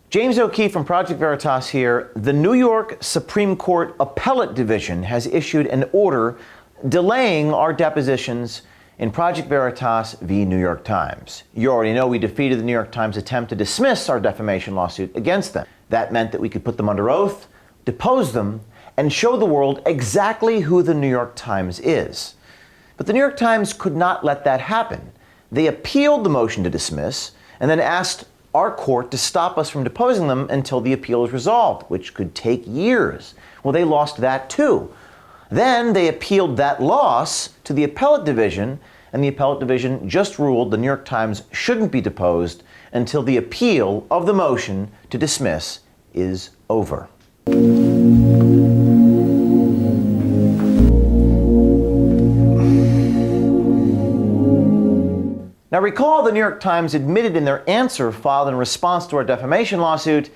James O'Keefe from Project Veritas here. The New York Supreme Court Appellate Division has issued an order delaying our depositions in Project Veritas v. New York Times. You already know we defeated the New York Times attempt to dismiss our defamation lawsuit against them. That meant that we could put them under oath, depose them, and show the world exactly who the New York Times is. But the New York Times could not let that happen. They appealed the motion to dismiss and then asked our court to stop us from deposing them until the appeal is resolved, which could take years. Well, they lost that too. Then they appealed that loss to the appellate division, and the appellate division just ruled the New York Times shouldn't be deposed until the appeal of the motion to dismiss is over. Now recall the New York Times admitted in their answer filed in response to our defamation lawsuit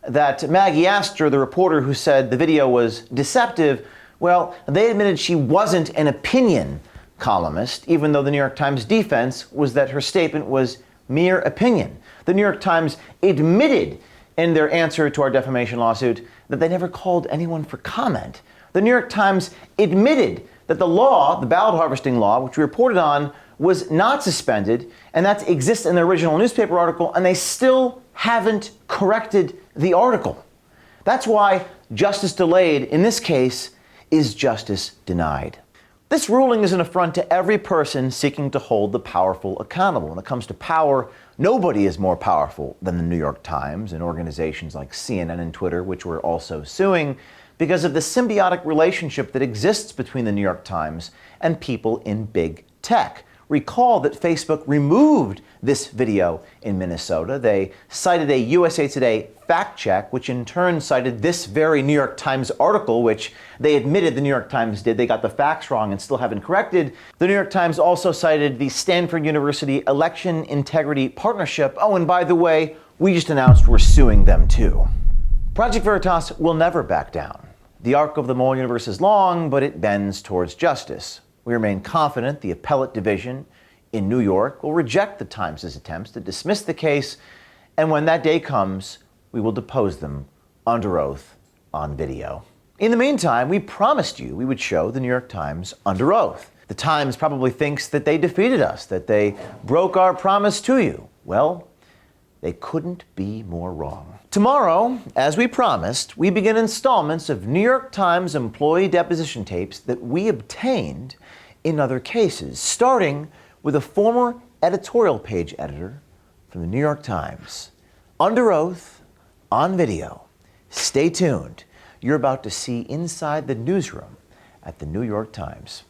that Maggie Astor, the reporter who said the video was deceptive, well, they admitted she wasn't an opinion columnist, even though the New York Times defense was that her statement was mere opinion. The New York Times admitted in their answer to our defamation lawsuit that they never called anyone for comment. The New York Times admitted that the law, the ballot harvesting law, which we reported on, was not suspended, and that exists in the original newspaper article, and they still haven't corrected the article. That's why justice delayed in this case is justice denied. This ruling is an affront to every person seeking to hold the powerful accountable. When it comes to power, nobody is more powerful than the New York Times and organizations like CNN and Twitter, which we're also suing, because of the symbiotic relationship that exists between the New York Times and people in big tech. Recall that Facebook removed this video in Minnesota. They cited a USA Today fact check, which in turn cited this very New York Times article, which they admitted the New York Times did. They got the facts wrong and still haven't corrected. The New York Times also cited the Stanford University Election Integrity Partnership. Oh, and by the way, we just announced we're suing them too. Project Veritas will never back down. The arc of the moral universe is long, but it bends towards justice. We remain confident the appellate division in New York will reject the Times' attempts to dismiss the case, and when that day comes, we will depose them under oath on video. In the meantime, we promised you we would show the New York Times under oath. The Times probably thinks that they defeated us, that they broke our promise to you. Well, they couldn't be more wrong. Tomorrow, as we promised, we begin installments of New York Times employee deposition tapes that we obtained in other cases, starting with a former editorial page editor from the New York Times. Under oath, on video. Stay tuned. You're about to see inside the newsroom at the New York Times.